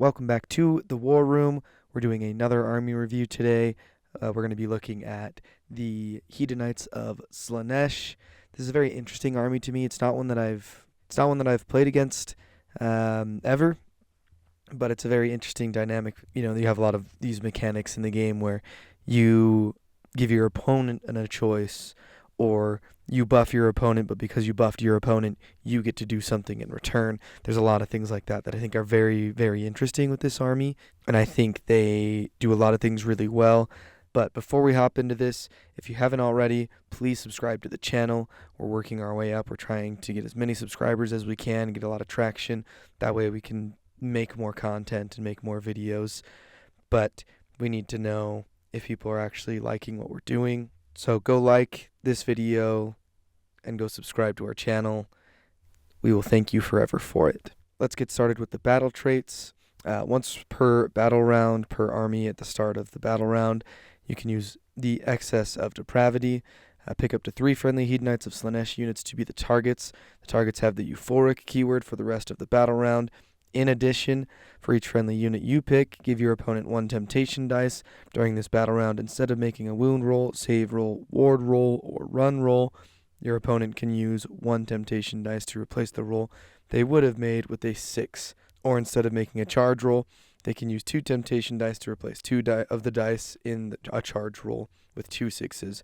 Welcome back to the War Room. We're doing another army review today. We're going to be looking at the Hedonites of Slaanesh. This is a very interesting army to me. It's not one that I've played against ever, but it's a very interesting dynamic. You know, you have a lot of these mechanics in the game where you give your opponent a choice, or you buff your opponent, but because you buffed your opponent, you get to do something in return. There's a lot of things like that I think are very, very interesting with this army, and I think they do a lot of things really well. But before we hop into this, if you haven't already, please subscribe to the channel. We're working our way up. We're trying to get as many subscribers as we can, get a lot of traction. That way we can make more content and make more videos. But we need to know if people are actually liking what we're doing. So go like this video and go subscribe to our channel. We will thank you forever for it. Let's get started with the battle traits. Once per battle round, per army at the start of the battle round, you can use the excess of depravity. Pick up to 3 friendly Hedonites of Slaanesh units to be the targets. The targets have the Euphoric keyword for the rest of the battle round. In addition, for each friendly unit you pick, give your opponent 1 temptation dice during this battle round. Instead of making a wound roll, save roll, ward roll, or run roll, your opponent can use 1 temptation dice to replace the roll they would have made with a 6. Or instead of making a charge roll, they can use 2 temptation dice to replace 2 of the dice in a charge roll with 2 6s.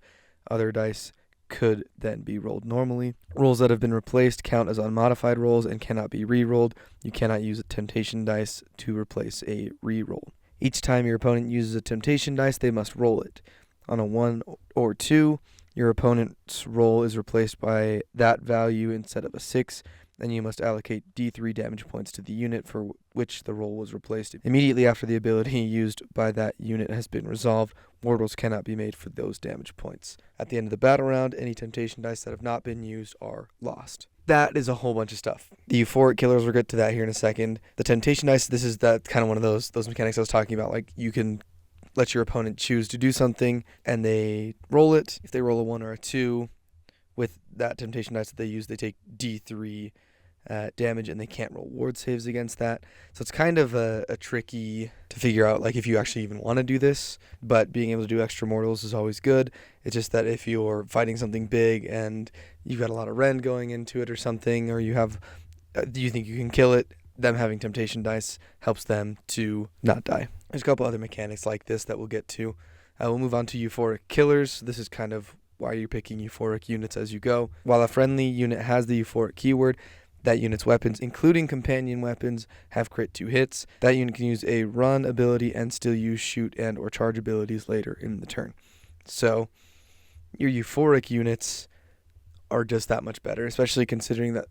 Other dice could then be rolled normally. Rolls that have been replaced count as unmodified rolls and cannot be re-rolled. You cannot use a temptation dice to replace a re-roll. Each time your opponent uses a temptation dice, they must roll it. On a 1 or 2, your opponent's roll is replaced by that value instead of a 6, then you must allocate D3 damage points to the unit for which the roll was replaced. Immediately after the ability used by that unit has been resolved, ward rolls cannot be made for those damage points. At the end of the battle round, any temptation dice that have not been used are lost. That is a whole bunch of stuff. The Euphoric killers, we'll get to that here in a second. The temptation dice, this is that kind of one of those mechanics I was talking about. Like, you can let your opponent choose to do something, and they roll it. If they roll a 1 or a 2, with that temptation dice that they use, they take D3 damage, and they can't roll ward saves against that. So it's kind of a tricky to figure out, like, if you actually even want to do this, but being able to do extra mortals is always good. It's just that if you're fighting something big and you've got a lot of rend going into it or something, or you think you can kill it, them having temptation dice helps them to not die. There's a couple other mechanics like this that we'll get to. We'll move on to Euphoric killers. This is kind of why you're picking Euphoric units as you go. While a friendly unit has the Euphoric keyword, that unit's weapons, including companion weapons, have crit 2 hits. That unit can use a run ability and still use shoot and or charge abilities later in the turn. So your Euphoric units are just that much better, especially considering that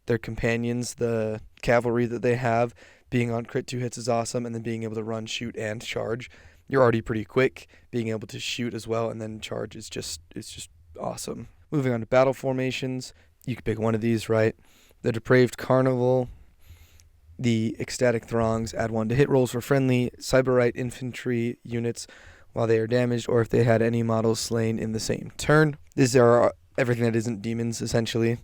their companions, the cavalry that they have, being on crit 2 hits is awesome, and then being able to run, shoot, and charge. You're already pretty quick. Being able to shoot as well and then charge is just awesome. Moving on to battle formations. You can pick one of these, right? The Depraved Carnival, the Ecstatic Throngs, add 1 to hit rolls for friendly Cyberite infantry units while they are damaged, or if they had any models slain in the same turn. These are everything that isn't demons, essentially.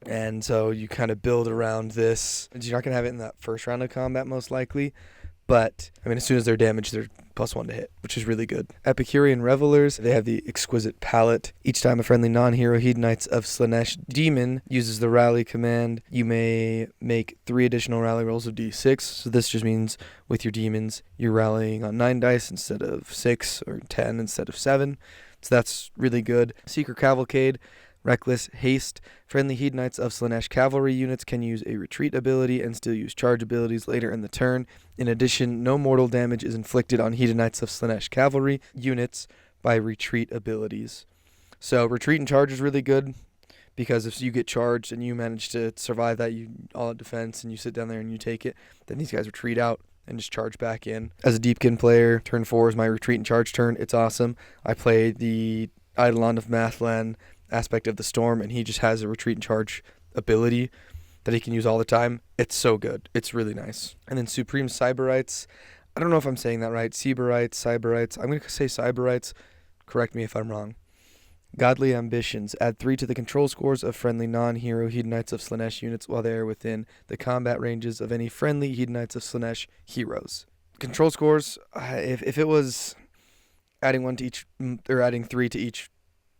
And so you kind of build around this. You're not going to have it in that first round of combat, most likely. But, I mean, as soon as they're damaged, they're +1 to hit, which is really good. Epicurean Revelers, they have the Exquisite Palate. Each time a friendly non-hero Hedonites of Slaanesh demon uses the rally command, you may make 3 additional rally rolls of D6. So this just means with your demons, you're rallying on 9 dice instead of 6, or 10 instead of 7. So that's really good. Seeker Cavalcade, Reckless Haste. Friendly Hedonites of Slaanesh cavalry units can use a retreat ability and still use charge abilities later in the turn. In addition, no mortal damage is inflicted on Hedonites of Slaanesh cavalry units by retreat abilities. So retreat and charge is really good, because if you get charged and you manage to survive that, you all out defense, and you sit down there and you take it, then these guys retreat out and just charge back in. As a Deepkin player, turn 4 is my retreat and charge turn. It's awesome. I play the Eidolon of Mathlan aspect of the Storm, and he just has a retreat and charge ability that he can use all the time. It's so good. It's really nice. And then Supreme Cyberites. I don't know if I'm saying that right. Cyberites. I'm going to say Cyberites. Correct me if I'm wrong. Godly Ambitions. Add 3 to the control scores of friendly non-hero Hedonites of Slaanesh units while they are within the combat ranges of any friendly Hedonites of Slaanesh heroes. Control scores, if it was adding 1 to each, or adding 3 to each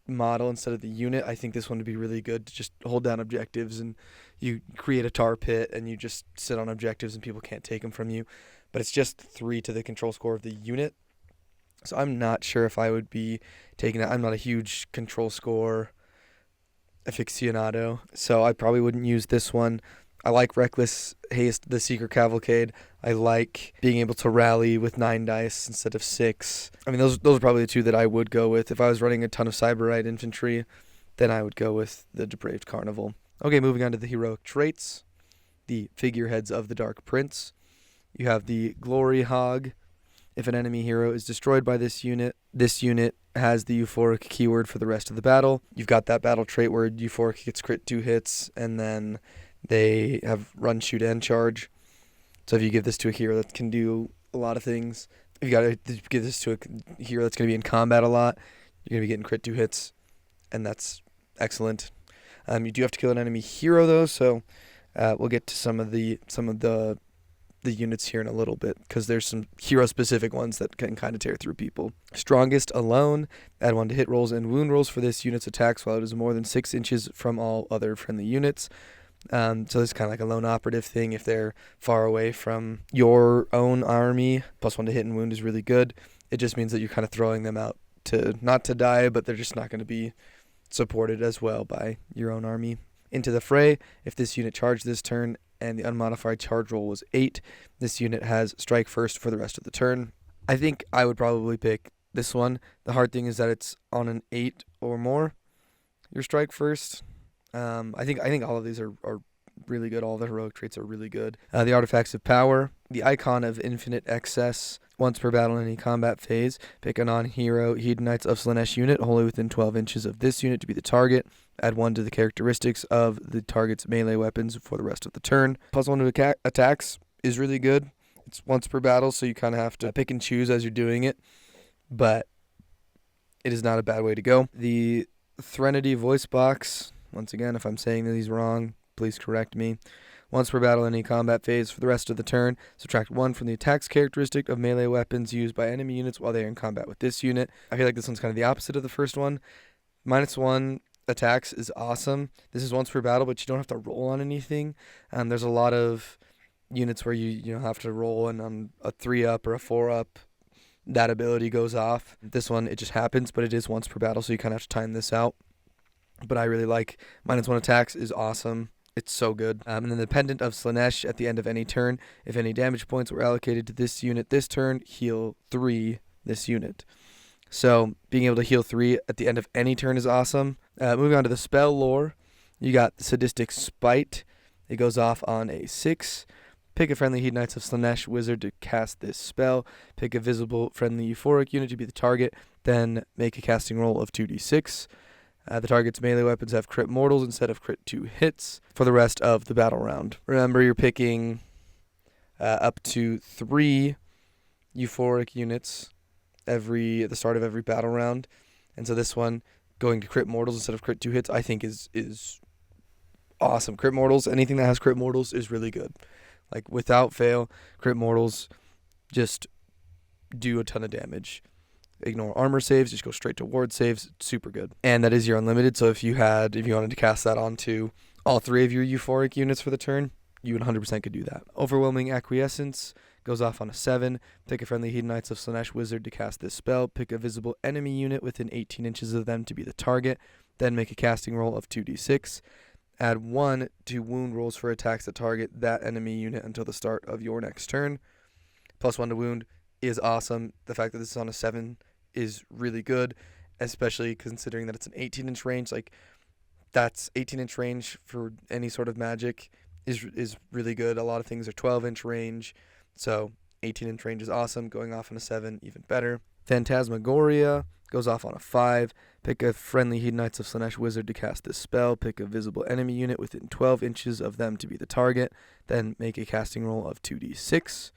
model instead of the unit, I think this one would be really good to just hold down objectives, and you create a tar pit and you just sit on objectives and people can't take them from you. But it's just 3 to the control score of the unit. So I'm not sure if I would be taking that. I'm not a huge control score aficionado, so I probably wouldn't use this one. I like Reckless Haste, the Secret Cavalcade. I like being able to rally with 9 dice instead of 6. I mean, those are probably the 2 that I would go with. If I was running a ton of Cyberite infantry, then I would go with the Depraved Carnival. Okay, moving on to the heroic traits, the figureheads of the Dark Prince. You have the Glory Hog. If an enemy hero is destroyed by this unit has the Euphoric keyword for the rest of the battle. You've got that battle trait where Euphoric gets crit 2 hits, and then they have run, shoot, and charge. So if you give this to a hero that can do a lot of things, if you got to give this to a hero that's going to be in combat a lot, you're going to be getting crit 2 hits, and that's excellent. You do have to kill an enemy hero though, so we'll get to some of the units here in a little bit, because there's some hero-specific ones that can kind of tear through people. Strongest alone. Add 1 to hit rolls and wound rolls for this unit's attacks while it is more than 6 inches from all other friendly units. So this is kind of like a lone operative thing. If they're far away from your own army, +1 to hit and wound is really good. It just means that you're kind of throwing them out to not to die, but they're just not going to be supported as well by your own army. Into the Fray. If this unit charged this turn and the unmodified charge roll was 8, this unit has strike first for the rest of the turn. I think I would probably pick this one. The hard thing is that it's on an 8 or more, your strike first. I think all of these are really good. All the heroic traits are really good. The Artifacts of Power. The Icon of Infinite Excess. Once per battle in any combat phase, pick a non-hero Hedonites of Slaanesh unit wholly within 12 inches of this unit to be the target. Add 1 to the characteristics of the target's melee weapons for the rest of the turn. +1 to attacks is really good. It's once per battle, so you kind of have to pick and choose as you're doing it, but it is not a bad way to go. The Threnody Voice Box. Once again, if I'm saying these wrong, please correct me. Once per battle in any combat phase for the rest of the turn, subtract 1 from the attack's characteristic of melee weapons used by enemy units while they are in combat with this unit. I feel like this one's kind of the opposite of the first one. -1 attacks is awesome. This is once per battle, but you don't have to roll on anything. There's a lot of units where you have to roll, and on a 3-up or a 4-up, that ability goes off. This one, it just happens, but it is once per battle, so you kind of have to time this out. But I really like -1 attacks is awesome. It's so good. And then the Pendant of Slaanesh. At the end of any turn, if any damage points were allocated to this unit this turn, heal 3 this unit. So being able to heal 3 at the end of any turn is awesome. Moving on to the spell lore, you got the Sadistic Spite. It goes off on a 6. Pick a friendly Hedonites of Slaanesh wizard to cast this spell. Pick a visible friendly Euphoric unit to be the target. Then make a casting roll of 2d6. The target's melee weapons have crit mortals instead of crit 2 hits for the rest of the battle round. Remember, you're picking up to 3 Euphoric units at the start of every battle round. And so this one, going to crit mortals instead of crit 2 hits, I think is awesome. Crit mortals, anything that has crit mortals is really good. Like, without fail, crit mortals just do a ton of damage. Ignore armor saves, just go straight to ward saves. It's super good. And that is your unlimited, so if you wanted to cast that onto all 3 of your Euphoric units for the turn, you 100% could do that. Overwhelming Acquiescence goes off on a 7. Pick a friendly Hedonites of Slaanesh wizard to cast this spell. Pick a visible enemy unit within 18 inches of them to be the target. Then make a casting roll of 2d6. Add 1 to wound rolls for attacks that target that enemy unit until the start of your next turn. +1 to wound is awesome. The fact that this is on a 7 is really good, especially considering that it's an 18-inch range. Like, that's 18-inch range for any sort of magic is really good. A lot of things are 12-inch range, so 18-inch range is awesome. Going off on a 7, even better. Phantasmagoria goes off on a 5. Pick a friendly Hedonites of Slaanesh wizard to cast this spell. Pick a visible enemy unit within 12 inches of them to be the target. Then make a casting roll of 2d6.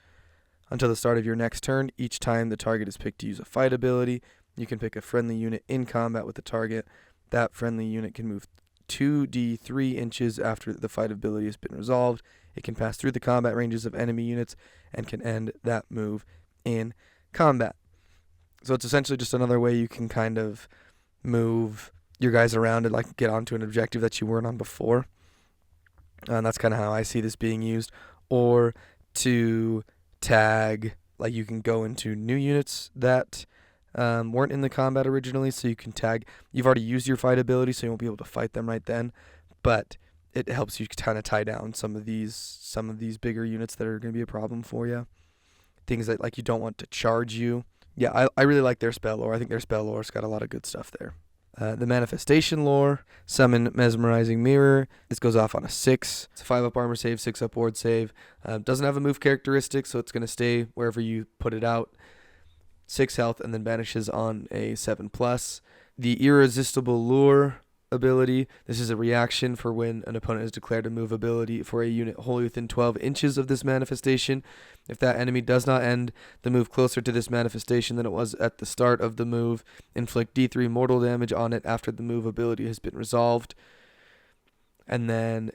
Until the start of your next turn, each time the target is picked to use a fight ability, You can pick a friendly unit in combat with the target. That friendly unit can move 2d3 inches after the fight ability has been resolved. It can pass through the combat ranges of enemy units and can end that move in combat. So it's essentially just another way you can kind of move your guys around and like get onto an objective that you weren't on before. And that's kind of how I see this being used. Or to tag, like you can go into new units that weren't in the combat originally, so you can tag. You've already used your fight ability, so you won't be able to fight them right then, but it helps you kind of tie down some of these bigger units that are going to be a problem for you. Things that like you don't want to charge you. Yeah, I really like their spell lore. I think their spell lore's got a lot of good stuff there. The manifestation lore, summon mesmerizing mirror. This goes off on a 6. It's a 5-up armor save, 6-up ward save. Doesn't have a move characteristic, so it's going to stay wherever you put it out. 6 health, and then vanishes on a 7+. The irresistible lure ability. This is a reaction for when an opponent has declared a move ability for a unit wholly within 12 inches of this manifestation. If that enemy does not end the move closer to this manifestation than it was at the start of the move, inflict D3 mortal damage on it after the move ability has been resolved. And then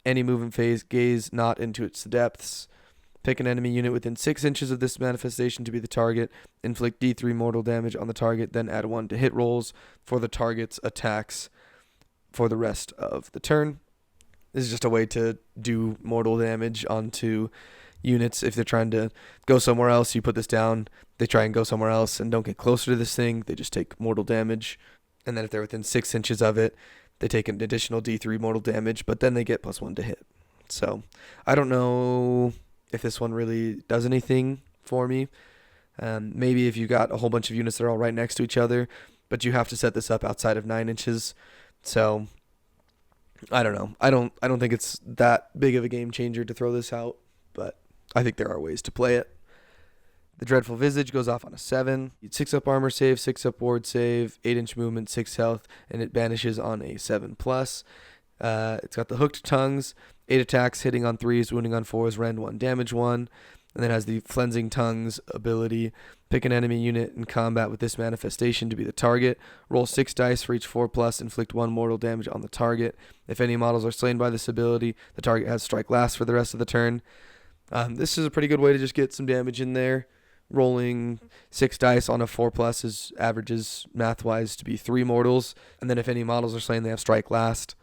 any movement phase, gaze not into its depths. Pick an enemy unit within 6 inches of this manifestation to be the target. Inflict D3 mortal damage on the target, then add 1 to hit rolls for the target's attacks for the rest of the turn. This is just a way to do mortal damage onto units. If they're trying to go somewhere else, you put this down. They try and go somewhere else and don't get closer to this thing. They just take mortal damage. And then if they're within 6 inches of it, they take an additional D3 mortal damage, but then they get +1 to hit. So I don't know if this one really does anything for me. Maybe if you got a whole bunch of units that are all right next to each other, but you have to set this up outside of 9 inches. So I don't know. I don't think it's that big of a game changer to throw this out, but I think there are ways to play it. The Dreadful Visage goes off on a 7. 6-up armor save, 6-up ward save, 8-inch movement, 6 health, and it banishes on a 7+. It's got the Hooked Tongues, 8 attacks, hitting on 3s, wounding on 4s, rend 1, damage 1. And then has the Flensing Tongues ability. Pick an enemy unit in combat with this manifestation to be the target. Roll 6 dice for each 4+, inflict 1 mortal damage on the target. If any models are slain by this ability, the target has strike last for the rest of the turn. This is a pretty good way to just get some damage in there. Rolling 6 dice on a 4+ averages math-wise to be 3 mortals. And then if any models are slain, they have strike last.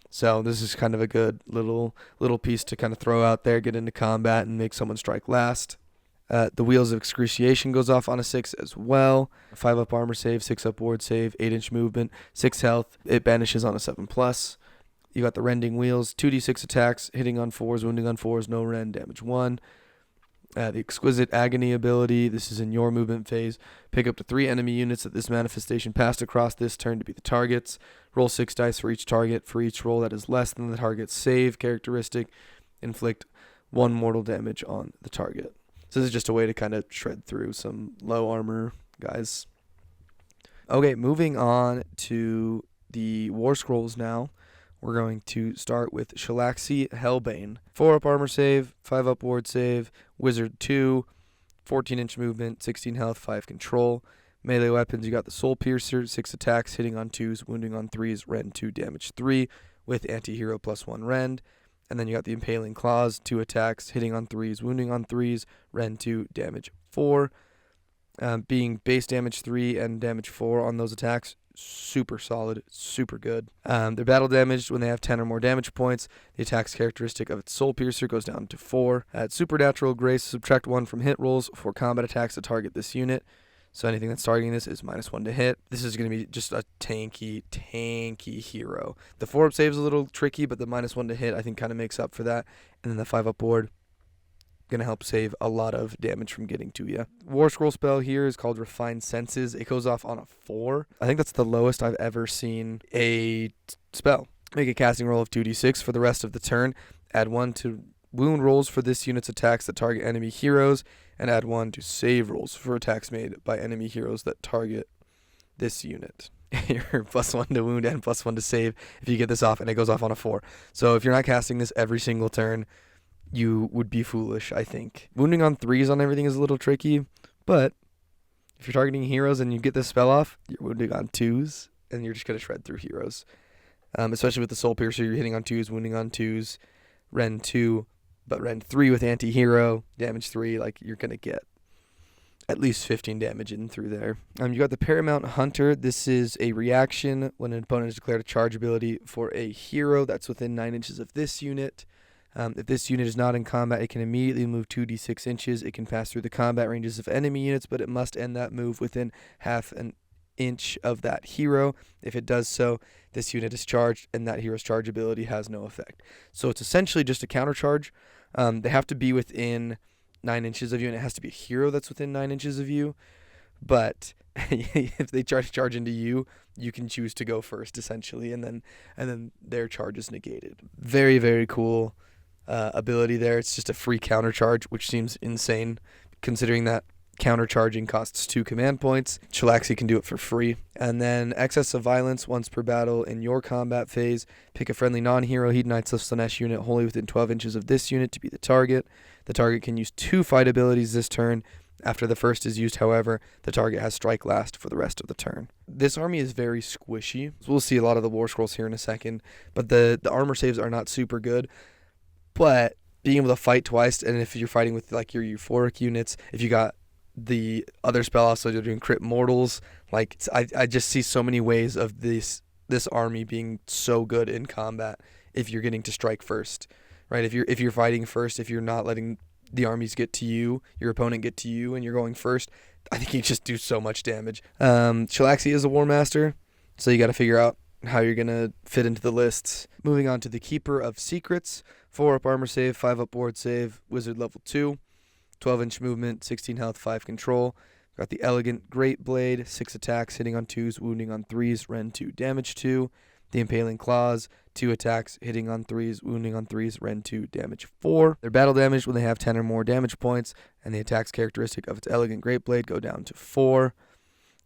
So this is kind of a good little piece to kind of throw out there, get into combat, and make someone strike last. The Wheels of Excruciation goes off on a 6 as well. 5-up armor save, 6-up ward save, 8-inch movement, 6 health. It banishes on a 7+. You got the Rending Wheels, 2d6 attacks, hitting on 4s, wounding on 4s, no rend, damage 1. The Exquisite Agony ability, this is in your movement phase. Pick up to 3 enemy units that this manifestation passed across this turn to be the targets. Roll 6 dice for each target. For each roll that is less than the target's save characteristic, inflict 1 mortal damage on the target. So this is just a way to kind of shred through some low armor guys. Okay, moving on to the War Scrolls now. We're going to start with Shalaxi Hellbane. 4-up armor save, 5-up ward save, Wizard 2, 14-inch movement, 16 health, 5 control. Melee weapons, you got the Soul Piercer, 6 attacks, hitting on 2s, wounding on 3s, rend 2, damage 3, with anti-hero +1 rend. And then you got the Impaling Claws, 2 attacks, hitting on 3s, wounding on 3s, rend 2, damage 4. Being base damage 3 and damage 4 on those attacks, super solid, super good. They're battle damaged when they have 10 or more damage points. The attack's characteristic of its Soul Piercer goes down to 4. At Supernatural Grace, subtract 1 from hit rolls for combat attacks that target this unit. So anything that's targeting this is -1 to hit. This is going to be just a tanky hero. The 4-up save is a little tricky, but the -1 to hit I think kind of makes up for that. And then the 5-up ward going to help save a lot of damage from getting to you. War Scroll spell here is called Refined Senses. It goes off on a 4. I think that's the lowest I've ever seen a spell. Make a casting roll of 2d6 for the rest of the turn. Add 1 to wound rolls for this unit's attacks that target enemy heroes, and add 1 to save rolls for attacks made by enemy heroes that target this unit. You're +1 to wound and +1 to save if you get this off, and it goes off on a 4. So if you're not casting this every single turn, you would be foolish, I think. Wounding on 3s on everything is a little tricky, but If you're targeting heroes and you get this spell off, you're wounding on 2s, and you're just going to shred through heroes. Especially with the Soul Piercer, you're hitting on 2s, wounding on 2s, Rend 2, but Rend 3 with anti-hero, damage 3, like you're going to get at least 15 damage in through there. You got the Paramount Hunter. This is a reaction when an opponent has declared a charge ability for a hero that's within 9 inches of this unit. If this unit is not in combat, it can immediately move 2d6 inches. It can pass through the combat ranges of enemy units, but it must end that move within half an inch of that hero. If it does so, this unit is charged, and that hero's charge ability has no effect. So it's essentially just a counter charge. They have to be within 9 inches of you, and it has to be a hero that's within 9 inches of you. But if they try to charge into you, you can choose to go first, essentially, and then their charge is negated. Very, very cool ability there. It's just a free counter charge, which seems insane, considering that countercharging costs 2 command points. Chelaxi can do it for free. And then Excess of Violence. Once per battle in your combat phase, pick a friendly non-hero Hedonites of Slaanesh unit wholly within 12 inches of this unit to be the target. The target can use 2 fight abilities this turn. After the first is used, however, the target has strike last for the rest of the turn. This army is very squishy. We'll see a lot of the War Scrolls here in a second, but the armor saves are not super good. But being able to fight twice, and if you're fighting with like your Euphoric units, if you got the other spell also you're doing crit mortals, like I just see so many ways of this army being so good in combat if you're getting to strike first, right? If you're fighting first, if you're not letting the armies get to you, your opponent get to you, and you're going first, I think you just do so much damage. Chelaxi is a War Master, so you got to figure out how you're gonna fit into the lists. Moving on to the Keeper of Secrets. 4-up armor save, 5-up ward save, wizard level 2, 12-inch movement, 16 health, 5 control. Got the Elegant Great Blade, 6 attacks, hitting on 2s, wounding on 3s, Rend 2, damage 2. The Impaling Claws, 2 attacks, hitting on 3s, wounding on 3s, Rend 2, damage 4. Their battle damage when they have 10 or more damage points, and the attacks characteristic of its Elegant Great Blade go down to 4.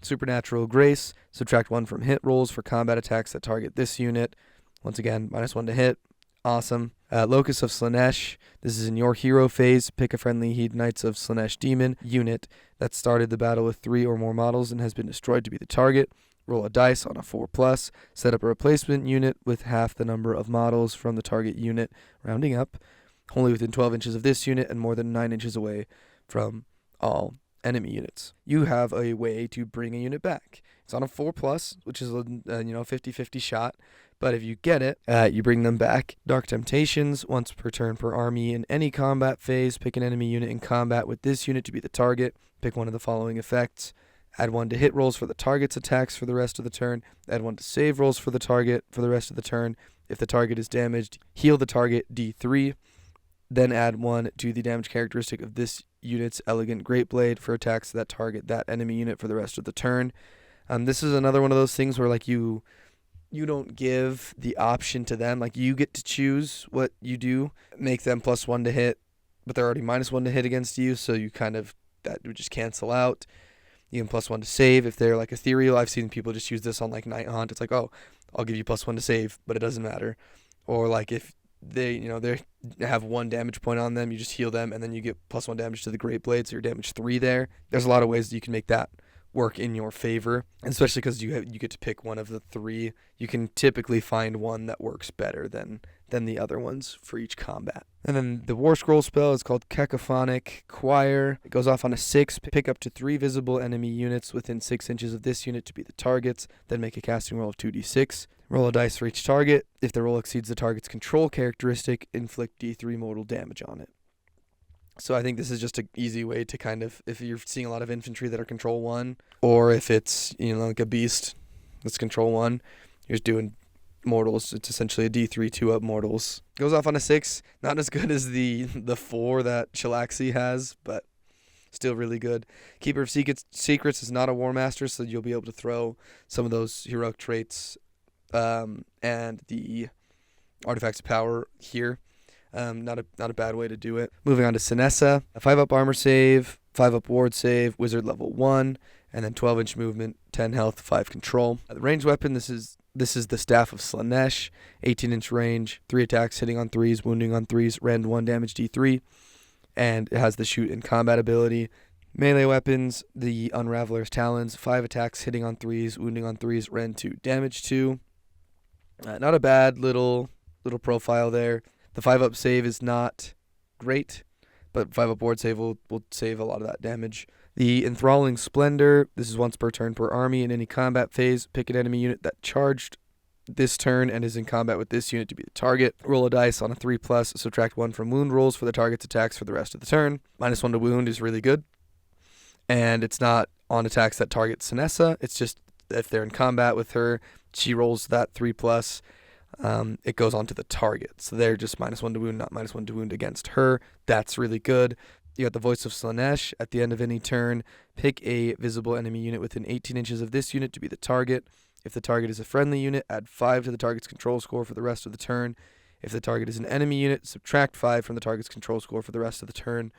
Supernatural Grace, subtract 1 from hit rolls for combat attacks that target this unit. Once again, -1 to hit. Awesome. Locus of Slaanesh. This is in your hero phase. Pick a friendly Hedonites of Slaanesh demon unit that started the battle with 3 or more models and has been destroyed to be the target. Roll a dice on a 4+. Set up a replacement unit with half the number of models from the target unit, rounding up, only within 12 inches of this unit and more than 9 inches away from all enemy units. You have a way to bring a unit back. It's on a 4+, which is a 50-50 shot. But if you get it, you bring them back. Dark Temptations, once per turn per army in any combat phase. Pick an enemy unit in combat with this unit to be the target. Pick one of the following effects. Add 1 to hit rolls for the target's attacks for the rest of the turn. Add 1 to save rolls for the target for the rest of the turn. If the target is damaged, heal the target D3. Then add 1 to the damage characteristic of this unit's Elegant Great Blade for attacks that target that enemy unit for the rest of the turn. This is another one of those things where like you don't give the option to them. Like you get to choose what you do, make them +1 to hit, but they're already -1 to hit against you, so you kind of, that would just cancel out. You can +1 to save if they're like ethereal. I've seen people just use this on like Night Hunt. It's like, oh, I'll give you +1 to save, but it doesn't matter. Or like if they have 1 damage point on them, you just heal them, and then you get +1 damage to the Great Blade, so you're damage 3 there. There's a lot of ways that you can make that work in your favor, and especially because you get to pick one of the 3. You can typically find one that works better than the other ones for each combat. And then the War Scroll spell is called Cacophonic Choir. It goes off on a 6. Pick up to 3 visible enemy units within 6 inches of this unit to be the targets. Then make a casting roll of 2d6. Roll a dice for each target. If the roll exceeds the target's control characteristic, inflict d3 mortal damage on it. So I think this is just an easy way to kind of, if you're seeing a lot of infantry that are control 1, or if it's, like a beast that's control 1, you're just doing mortals. It's essentially a D3 2-up mortals. Goes off on a 6. Not as good as the 4 that Chelaxi has, but still really good. Keeper of Secrets is not a War Master, so you'll be able to throw some of those heroic traits and the artifacts of power here. Not a bad way to do it. Moving on to Sinessa, a 5-up armor save, 5-up ward save, wizard level 1, and then 12-inch movement, 10 health, 5 control. The ranged weapon, this is the Staff of Slaanesh, 18-inch range, 3 attacks, hitting on 3s, wounding on 3s, Rend 1, damage D3, and it has the shoot in combat ability. Melee weapons, the Unraveler's Talons, 5 attacks, hitting on 3s, wounding on 3s, rend 2, damage 2. Not a bad little profile there. The 5-up save is not great, but 5-up ward save will save a lot of that damage. The Enthralling Splendor, this is once per turn per army. In any combat phase, pick an enemy unit that charged this turn and is in combat with this unit to be the target. Roll a dice on a 3+, subtract 1 from wound rolls for the target's attacks for the rest of the turn. -1 to wound is really good. And it's not on attacks that target Sinessa. It's just if they're in combat with her, she rolls that 3+. It goes on to the target. So they're just -1 to wound, not -1 to wound against her. That's really good. You got the Voice of Slaanesh. At the end of any turn, pick a visible enemy unit within 18 inches of this unit to be the target. If the target is a friendly unit, add 5 to the target's control score for the rest of the turn. If the target is an enemy unit, subtract 5 from the target's control score for the rest of the turn.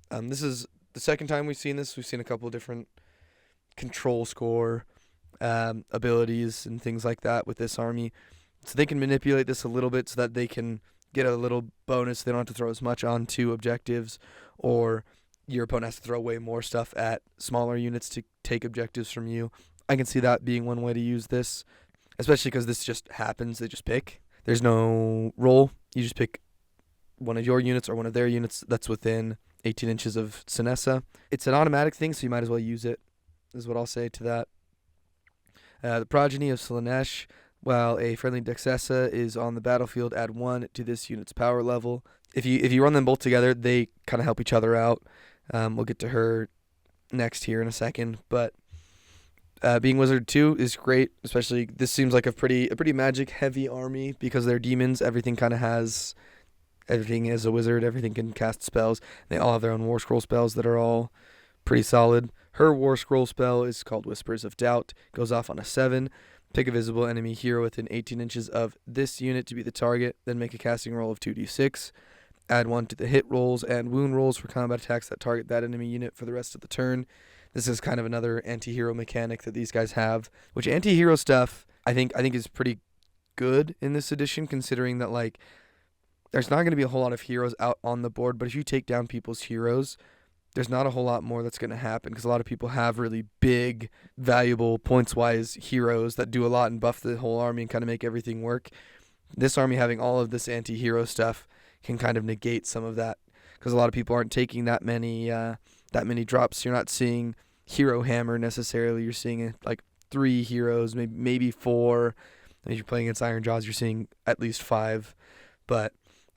This is the second time we've seen this. We've seen a couple of different control score abilities and things like that with this army. So they can manipulate this a little bit so that they can get a little bonus. They don't have to throw as much onto objectives, or your opponent has to throw way more stuff at smaller units to take objectives from you. I can see that being one way to use this, especially because this just happens. They just pick. There's no roll. You just pick one of your units or one of their units that's within 18 inches of Sinessa. It's an automatic thing, so you might as well use it, is what I'll say to that. The Progeny of Slaanesh. While a friendly Dexessa is on the battlefield, add 1 to this unit's power level. If you run them both together, they kind of help each other out. We'll get to her next here in a second. But being Wizard 2 is great, especially this seems like a pretty magic-heavy army because they're demons. Everything is a wizard. Everything can cast spells. They all have their own War Scroll spells that are all pretty solid. Her War Scroll spell is called Whispers of Doubt. Goes off on a 7. Pick a visible enemy hero within 18 inches of this unit to be the target, then make a casting roll of 2d6. Add 1 to the hit rolls and wound rolls for combat attacks that target that enemy unit for the rest of the turn. This is kind of another anti-hero mechanic that these guys have, which anti-hero stuff I think is pretty good in this edition, considering that like there's not going to be a whole lot of heroes out on the board, but if you take down people's heroes, there's not a whole lot more that's going to happen because a lot of people have really big, valuable, points-wise heroes that do a lot and buff the whole army and kind of make everything work. This army having all of this anti-hero stuff can kind of negate some of that because a lot of people aren't taking that many drops. You're not seeing Hero Hammer necessarily. You're seeing like 3 heroes, maybe 4. And if you're playing against Iron Jaws, you're seeing at least 5. But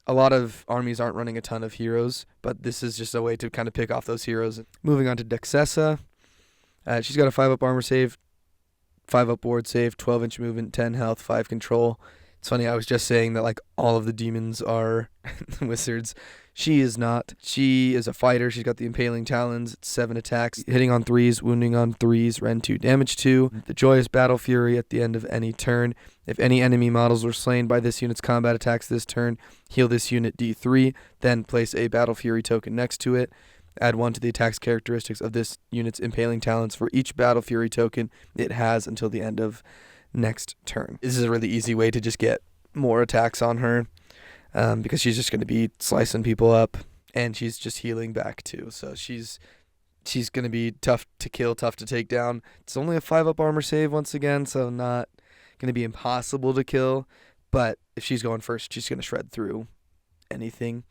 a lot of armies aren't running a ton of heroes, but this is just a way to kind of pick off those heroes. Moving on to Dexessa. She's got a 5-up armor save, 5-up ward save, 12-inch movement, 10 health, 5 control. It's funny, I was just saying that like all of the demons are wizards. She is not. She is a fighter. She's got the Impaling Talons. It's 7 attacks, hitting on 3s, wounding on 3s, rend 2, damage 2. The Joyous Battle Fury at the end of any turn. If any enemy models were slain by this unit's combat attacks this turn, heal this unit D3, then place a Battle Fury token next to it. Add 1 to the attack's characteristics of this unit's Impaling Talons for each Battle Fury token it has until the end of next turn. This is a really easy way to just get more attacks on her because she's just going to be slicing people up and she's just healing back too. So she's going to be tough to kill, tough to take down. It's only a 5-up armor save once again, so not going to be impossible to kill, but if she's going first, she's going to shred through anything.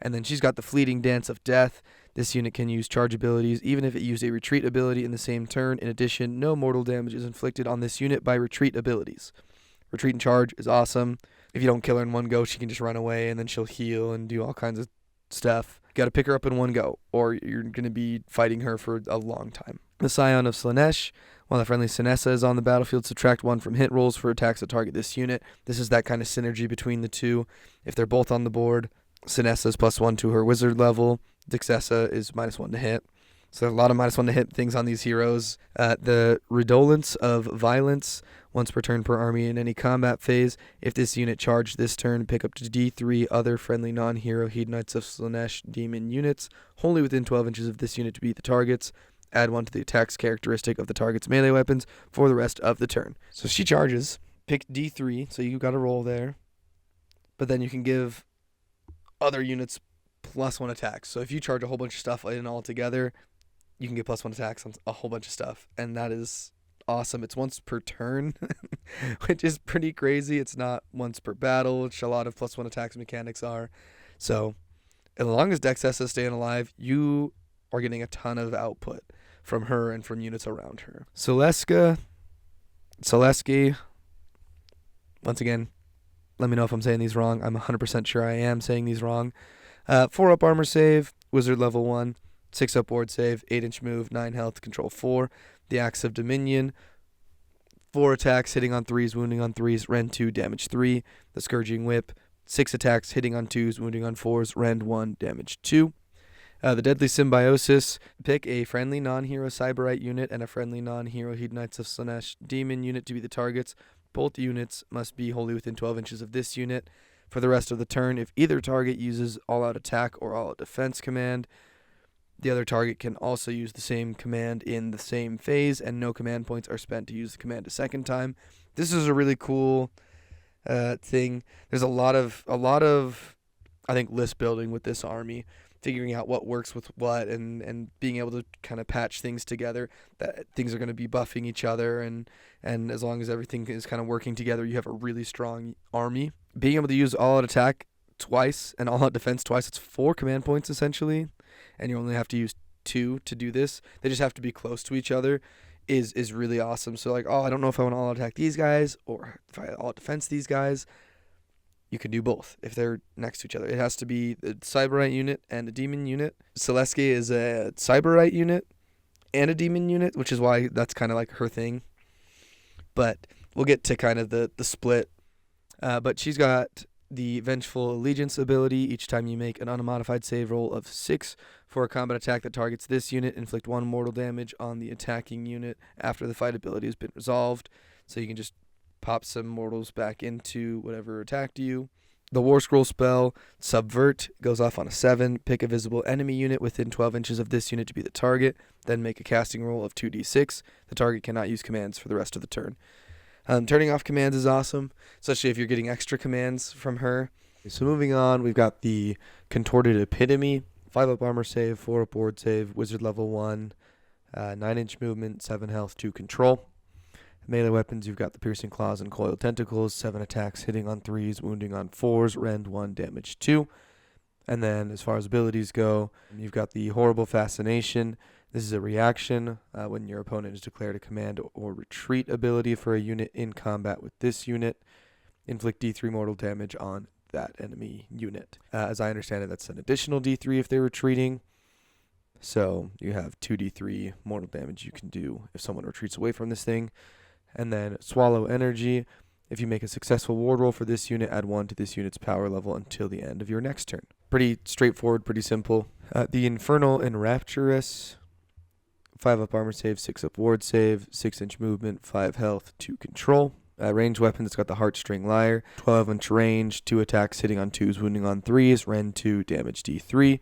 And then she's got the Fleeting Dance of Death. This unit can use charge abilities, even if it used a retreat ability in the same turn. In addition, no mortal damage is inflicted on this unit by retreat abilities. Retreat and charge is awesome. If you don't kill her in one go, she can just run away, and then she'll heal and do all kinds of stuff. You got to pick her up in one go, or you're going to be fighting her for a long time. The Scion of Slaanesh. While the friendly Sinessa is on the battlefield, subtract 1 from hit rolls for attacks that target this unit. This is that kind of synergy between the two. If they're both on the board, Sinessa is +1 to her wizard level. Dexessa is -1 to hit. So a lot of -1 to hit things on these heroes. The Redolence of Violence. Once per turn per army in any combat phase. If this unit charged this turn, pick up to D3 other friendly non-hero Hedonites of Slaanesh demon units, wholly within 12 inches of this unit to be the targets. Add 1 to the attack's characteristic of the target's melee weapons for the rest of the turn. So she charges. Pick D3, so you got a roll there. But then you can give other units +1 attacks. So if you charge a whole bunch of stuff in all together, you can get +1 attacks on a whole bunch of stuff, and that is awesome. It's once per turn, which is pretty crazy. It's not once per battle, which a lot of +1 attacks mechanics are. So as long as Dexessa is staying alive, you are getting a ton of output from her and from units around her. Celesky, once again, let me know if I'm saying these wrong. I'm 100% sure I am saying these wrong. 4-up armor save, wizard level 1, 6-up ward save, 8-inch move, 9 health, control 4. The Axe of Dominion, 4 attacks, hitting on 3s, wounding on 3s, rend 2, damage 3. The Scourging Whip, 6 attacks, hitting on 2s, wounding on 4s, rend 1, damage 2. The Deadly Symbiosis, pick a friendly non-hero Cyberite unit and a friendly non-hero Hedonites of Slaanesh demon unit to be the targets. Both units must be wholly within 12 inches of this unit. For the rest of the turn, if either target uses all-out attack or all-out defense command, the other target can also use the same command in the same phase, and no command points are spent to use the command a second time. This is a really cool thing. There's a lot of I think list building with this army, figuring out what works with what, and being able to kind of patch things together, that things are going to be buffing each other, and as long as everything is kind of working together, you have a really strong army. Being able to use all-out attack twice and all-out defense twice, it's 4 command points essentially, and you only have to use 2 to do this. They just have to be close to each other, is really awesome. So like, I don't know if I want to all-out attack these guys or if I all-out defense these guys. You can do both if they're next to each other. It has to be a Cyberite unit and a demon unit. Celesky is a Cyberite unit and a demon unit, which is why that's kind of like her thing. But we'll get to kind of the split. But she's got the Vengeful Allegiance ability. Each time you make an unmodified save roll of 6 for a combat attack that targets this unit, inflict 1 mortal damage on the attacking unit after the fight ability has been resolved. So you can just pop some mortals back into whatever attacked you. The War Scroll spell, Subvert, goes off on a 7. Pick a visible enemy unit within 12 inches of this unit to be the target. Then make a casting roll of 2d6. The target cannot use commands for the rest of the turn. Turning off commands is awesome, especially if you're getting extra commands from her. So moving on, we've got the Contorted Epitome, 5-up armor save, 4-up ward save, wizard level 1, 9-inch movement, 7 health, 2 control. Melee weapons, you've got the Piercing Claws and Coiled Tentacles, 7 attacks, hitting on 3s, wounding on 4s, rend 1, damage 2. And then as far as abilities go, you've got the Horrible Fascination. This is a reaction when your opponent has declared a command or retreat ability for a unit in combat with this unit. Inflict D3 mortal damage on that enemy unit. As I understand it, that's an additional D3 if they're retreating. So you have 2d3 mortal damage you can do if someone retreats away from this thing. And then Swallow Energy. If you make a successful ward roll for this unit, add 1 to this unit's power level until the end of your next turn. Pretty straightforward, pretty simple. The Infernal Enrapturous. 5-up armor save, 6-up ward save, 6-inch movement, 5 health, 2 control. Ranged weapon, it's got the Heartstring Lyre. 12-inch range, 2 attacks, hitting on 2s, wounding on 3s, rend 2, damage D3.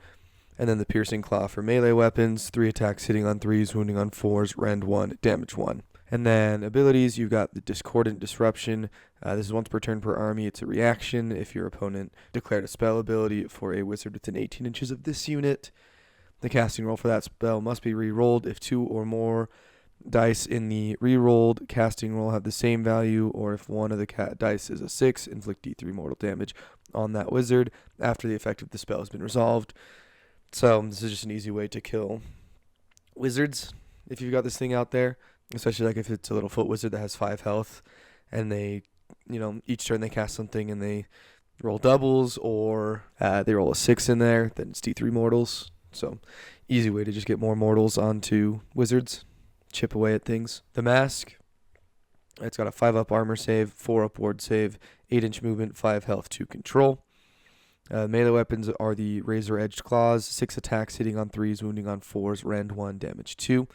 And then the Piercing Claw for melee weapons, 3 attacks, hitting on 3s, wounding on 4s, rend 1, damage 1. And then abilities, you've got the Discordant Disruption. This is once per turn per army. It's a reaction if your opponent declared a spell ability for a wizard within 18 inches of this unit. The casting roll for that spell must be re-rolled if 2 or more dice in the re-rolled casting roll have the same value, or if one of the dice is a 6, inflict D3 mortal damage on that wizard after the effect of the spell has been resolved. So this is just an easy way to kill wizards if you've got this thing out there, especially like if it's a little foot wizard that has 5 health and they, each turn they cast something and they roll doubles, or they roll a 6 in there, then it's D3 mortals. So easy way to just get more mortals onto wizards, chip away at things. The Mask, it's got a 5-up armor save, 4-up ward save, 8-inch movement, 5 health, 2 control. Melee weapons are the Razor-Edged Claws, 6 attacks, hitting on 3s, wounding on 4s, rend 1, damage 2.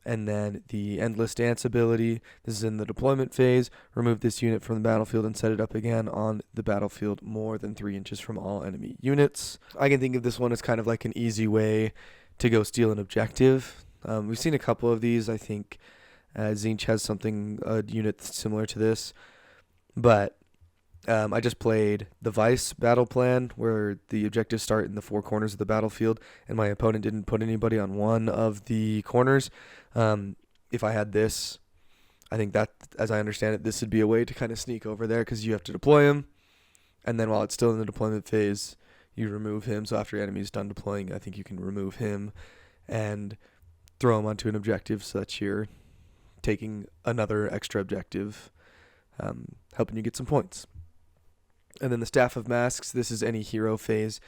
And then the Endless Dance ability, this is in the deployment phase. Remove this unit from the battlefield and set it up again on the battlefield more than 3 inches from all enemy units. I can think of this one as kind of like an easy way to go steal an objective. We've seen a couple of these. I think Tzeentch has a unit similar to this. But I just played the Vice battle plan where the objectives start in the four corners of the battlefield, and my opponent didn't put anybody on one of the corners. If I had this, I think that, as I understand it, this would be a way to kind of sneak over there because you have to deploy him, and then while it's still in the deployment phase, you remove him. So after your enemy's done deploying, I think you can remove him and throw him onto an objective so that you're taking another extra objective, helping you get some points. And then the Staff of Masks, this is any hero phase.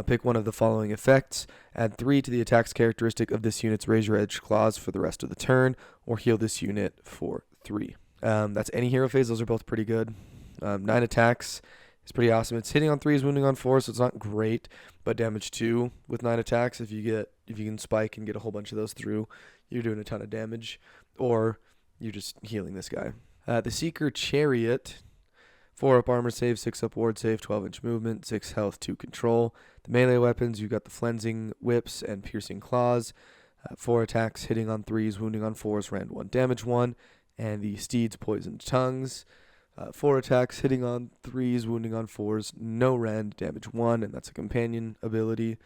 Pick one of the following effects. Add 3 to the attack's characteristic of this unit's Razor Edge claws for the rest of the turn, or heal this unit for 3. That's any hero phase. Those are both pretty good. 9 attacks is pretty awesome. It's hitting on 3s, wounding on 4s, so it's not great, but damage 2 with 9 attacks. If you can spike and get a whole bunch of those through, you're doing a ton of damage, or you're just healing this guy. The Seeker Chariot, 4 up armor save, 6 up ward save, 12-inch movement, 6 health, 2 control. The melee weapons, you got the Flensing Whips and Piercing Claws. 4 attacks, hitting on 3s, wounding on 4s, rend 1, damage 1. And the Steed's Poisoned Tongues, 4 attacks, hitting on 3s, wounding on 4s, no rend, damage 1, and that's a companion ability.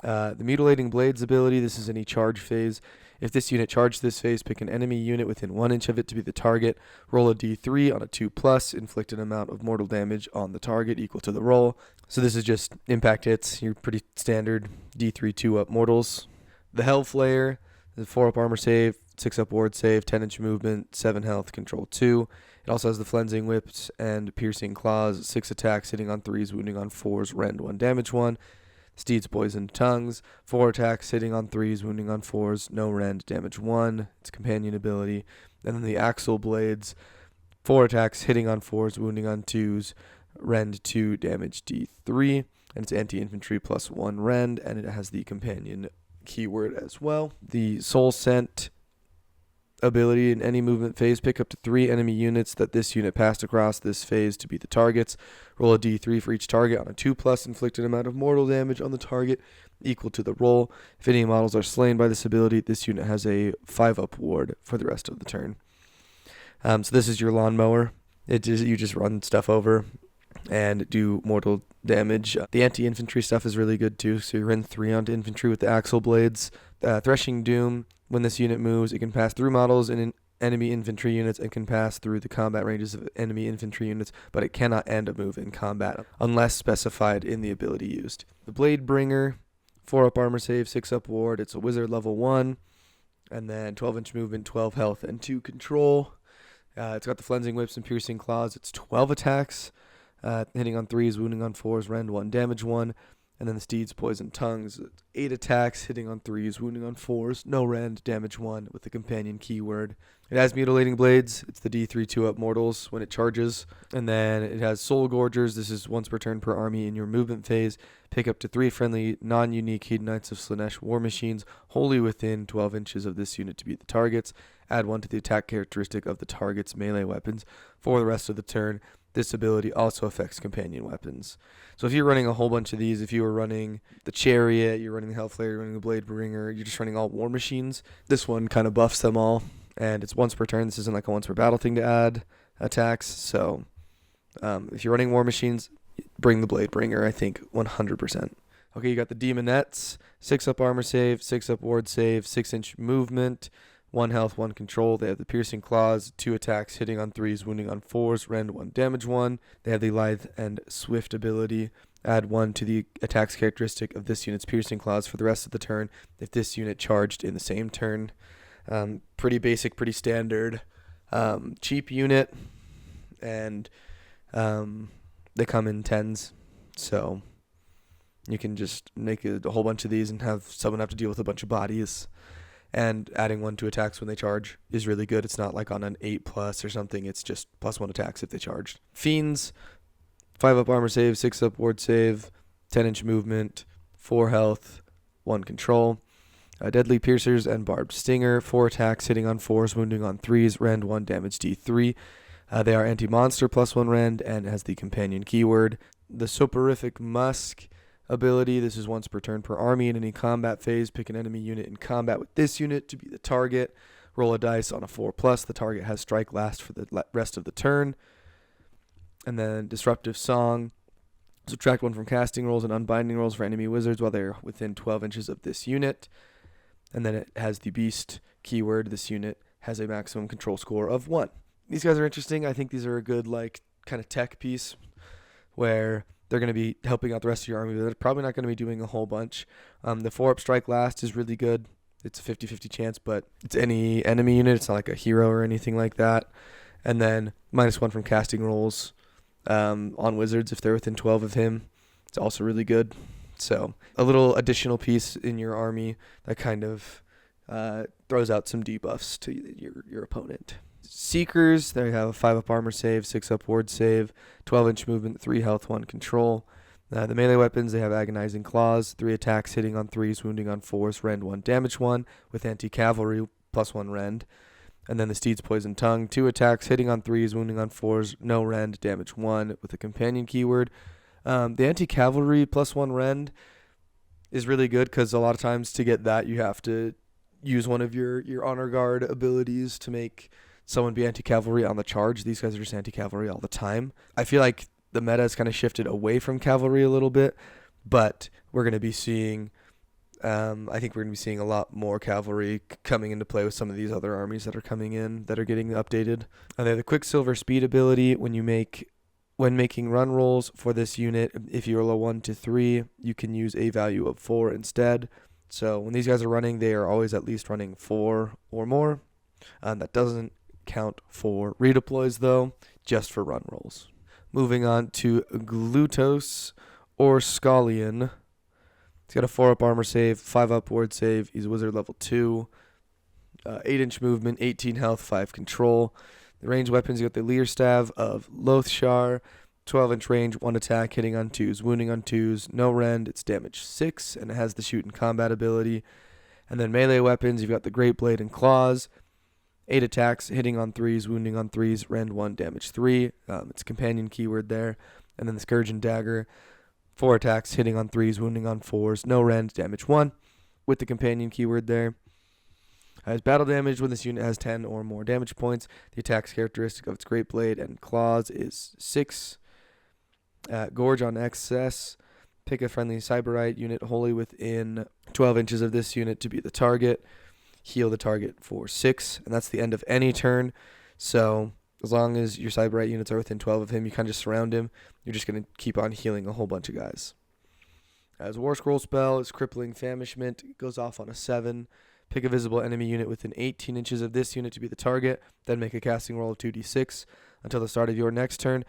The Mutilating Blades ability, this is any charge phase. If this unit charged this phase, pick an enemy unit within 1 inch of it to be the target. Roll a d3 on a 2+, inflict an amount of mortal damage on the target equal to the roll. So this is just impact hits, your pretty standard d3 2-up mortals. The Hellflayer, the 4 up armor save, 6 up ward save, 10-inch movement, 7 health, control 2. It also has the Flensing Whips and Piercing Claws, 6 attacks, hitting on 3s, wounding on 4s, rend 1, damage 1. Steed's Poisoned Tongues, 4 attacks, hitting on 3s, wounding on 4s, no rend, damage 1. It's companion ability. And then the Axle Blades, 4 attacks, hitting on 4s, wounding on 2s, rend 2, damage d3. And it's anti-infantry plus 1 rend, and it has the companion keyword as well. The Soul Scent ability, in any movement phase, pick up to 3 enemy units that this unit passed across this phase to be the targets. Roll a d3 for each target on a 2+, inflict an amount of mortal damage on the target equal to the roll. If any models are slain by this ability, this unit has a 5-up ward for the rest of the turn. So this is your lawnmower. You just run stuff over and do mortal damage. The anti-infantry stuff is really good too, so you run 3 onto infantry with the Axle Blades. Threshing Doom, when this unit moves, it can pass through models and enemy infantry units and can pass through the combat ranges of enemy infantry units, but it cannot end a move in combat unless specified in the ability used. The Blade Bringer, 4 up armor save, 6 up ward. It's a wizard level 1, and then 12-inch movement, 12 health, and 2 control. It's got the Flensing Whips and Piercing Claws. It's 12 attacks, hitting on 3s, wounding on 4s, rend 1, damage 1. And then the Steed's Poisoned Tongues, 8 attacks, hitting on 3s, wounding on 4s, no rend, damage 1 with the companion keyword. It has Mutilating Blades. It's the d3 2-up mortals when it charges. And then it has Soul Gorgers. This is once per turn per army in your movement phase. Pick up to 3 friendly, non-unique Hedonites of Slaanesh war machines wholly within 12 inches of this unit to be the targets. Add 1 to the attack characteristic of the target's melee weapons for the rest of the turn. This ability also affects companion weapons. So if you're running a whole bunch of these, if you were running the Chariot, you're running the Hellflayer, you're running the Blade Bringer, you're just running all war machines, this one kind of buffs them all. And it's once per turn. This isn't like a once per battle thing to add attacks. So if you're running war machines, bring the Blade Bringer, I think 100%. Okay, you got the Demonettes, 6 up armor save, 6 up ward save, 6-inch movement, 1 health, 1 control. They have the Piercing Claws, 2 attacks, hitting on 3s, wounding on 4s, rend 1, damage 1. They have the Lithe and Swift ability. Add 1 to the attack's characteristic of this unit's Piercing Claws for the rest of the turn if this unit charged in the same turn. Pretty basic, pretty standard. Cheap unit, and they come in 10s, so you can just make a whole bunch of these and have someone have to deal with a bunch of bodies. And adding 1 to attacks when they charge is really good. It's not like on an 8+ or something. It's just +1 attacks if they charged. Fiends, 5 up armor save, 6 up ward save, 10-inch movement, 4 health, 1 control. Deadly Piercers and Barbed Stinger, 4 attacks, hitting on 4s, wounding on 3s, rend 1, damage d3. They are anti-monster +1 rend and has the companion keyword. The Soporific Musk ability, this is once per turn per army in any combat phase. Pick an enemy unit in combat with this unit to be the target. Roll a dice on a 4+. The target has strike last for the rest of the turn. And then Disruptive Song. Subtract 1 from casting rolls and unbinding rolls for enemy wizards while they're within 12 inches of this unit. And then it has the Beast keyword. This unit has a maximum control score of 1. These guys are interesting. I think these are a good, like, kind of tech piece where they're going to be helping out the rest of your army, but they're probably not going to be doing a whole bunch. The 4-up Strike Last is really good. It's a 50-50 chance, but it's any enemy unit. It's not like a hero or anything like that. And then -1 from casting rolls on wizards if they're within 12 of him. It's also really good. So a little additional piece in your army that kind of throws out some debuffs to your opponent. Seekers, they have a 5-up armor save, 6-up ward save, 12-inch movement, 3 health, 1 control. The melee weapons, they have Agonizing Claws, 3 attacks, hitting on 3s, wounding on 4s, rend 1, damage 1, with anti-cavalry, +1 rend. And then the Steed's Poison Tongue, 2 attacks, hitting on 3s, wounding on 4s, no rend, damage 1, with a companion keyword. The anti-cavalry +1 rend is really good because a lot of times to get that, you have to use one of your honor guard abilities to make someone be anti-cavalry on the charge. These guys are just anti-cavalry all the time. I feel like the meta has kind of shifted away from cavalry a little bit, but we're going to be seeing, I think we're going to be seeing a lot more cavalry coming into play with some of these other armies that are coming in that are getting updated. They have the Quicksilver Speed ability. When making run rolls for this unit, if you roll a 1 to 3, you can use a value of 4 instead. So when these guys are running, they are always at least running 4 or more. That doesn't count for redeploys though, just for run rolls. Moving on to Glutos or Scallion. He's got a 4-up armor save, 5-up ward save. He's a wizard level 2. 8-inch movement, 18 health, 5 control. The ranged weapons, you got the Leerstaff of Lothshar. 12-inch range, 1 attack, hitting on 2s, wounding on 2s, no rend. It's damage 6, and it has the shoot and combat ability. And then melee weapons, you've got the Great Blade and Claws. 8 attacks, hitting on 3s, wounding on 3s, rend 1, damage 3. It's a companion keyword there. And then the Scourge and Dagger, 4 attacks, hitting on 3s, wounding on 4s, no rend, damage 1, with the companion keyword there. Has battle damage when this unit has 10 or more damage points. The attack's characteristic of its Great Blade and Claws is 6. Gorge on excess. Pick a friendly Cyberite unit wholly within 12 inches of this unit to be the target. Heal the target for 6, and that's the end of any turn. So as long as your Cyberite units are within 12 of him, you kind of just surround him. You're just going to keep on healing a whole bunch of guys. As a War Scroll spell, it's Crippling Famishment. It goes off on a 7. Pick a visible enemy unit within 18 inches of this unit to be the target. Then make a casting roll of 2d6 until the start of your next turn.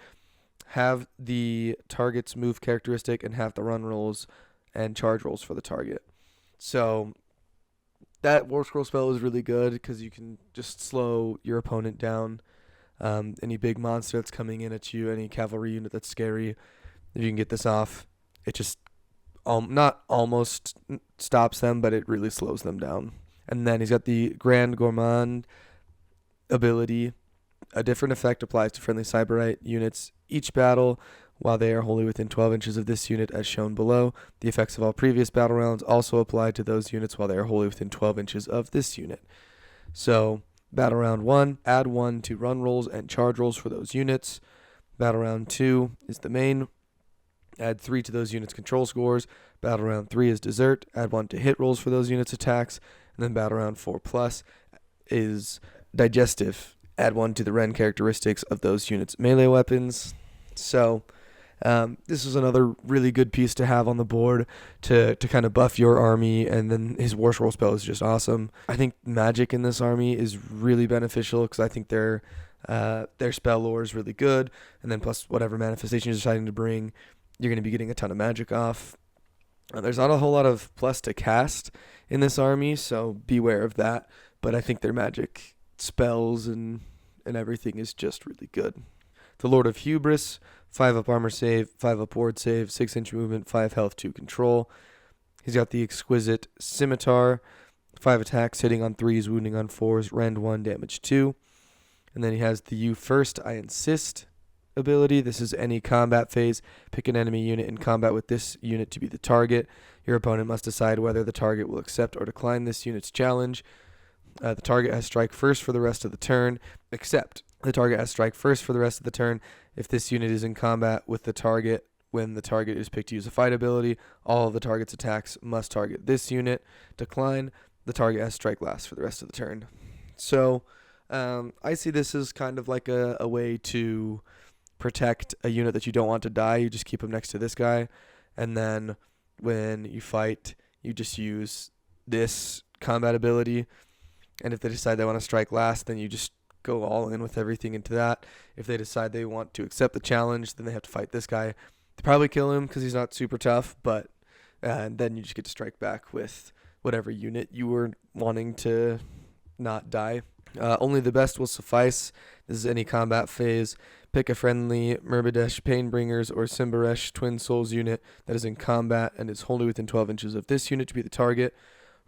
Have the target's move characteristic and have the run rolls and charge rolls for the target. So that War Scroll spell is really good because you can just slow your opponent down. Any big monster that's coming in at you, any cavalry unit that's scary, if you can get this off, it just not almost stops them, but it really slows them down. And then he's got the Grand Gourmand ability. A different effect applies to friendly Cyberite units each battle while they are wholly within 12 inches of this unit as shown below. The effects of all previous battle rounds also apply to those units while they are wholly within 12 inches of this unit. So battle round 1, add 1 to run rolls and charge rolls for those units. Battle round 2 is the main. Add 3 to those units' control scores. Battle round 3 is dessert. Add 1 to hit rolls for those units' attacks. And then battle round 4 plus is digestive. Add 1 to the rend characteristics of those units' melee weapons. So this is another really good piece to have on the board to kind of buff your army. And then his War Scroll spell is just awesome. I think magic in this army is really beneficial because I think their spell lore is really good. And then plus whatever manifestation you're deciding to bring, you're going to be getting a ton of magic off. There's not a whole lot of plus to cast in this army, so beware of that. But I think their magic spells and everything is just really good. The Lord of Hubris, 5-up armor save, 5-up ward save, 6-inch movement, 5 health, 2 control. He's got the Exquisite Scimitar, 5 attacks, hitting on 3s, wounding on 4s, rend 1, damage 2. And then he has the You First, I Insist ability. This is any combat phase. Pick an enemy unit in combat with this unit to be the target. Your opponent must decide whether the target will accept or decline this unit's challenge. The target has strike first for the rest of the turn, except The target has strike first for the rest of the turn. If this unit is in combat with the target when the target is picked to use a fight ability, all of the target's attacks must target this unit. Decline, the target has strike last for the rest of the turn. So I see this as kind of like a way to protect a unit that you don't want to die. You just keep him next to this guy, and then when you fight, you just use this combat ability. And if they decide they want to strike last, then you just go all in with everything into that. If they decide they want to accept the challenge, then they have to fight this guy. They probably kill him because he's not super tough, but then you just get to strike back with whatever unit you were wanting to not die. Only the best will suffice. This is any combat phase. Pick a friendly Myrmidesh, Painbringers, or Simbaresh Twin Souls unit that is in combat and is wholly within 12 inches of this unit to be the target.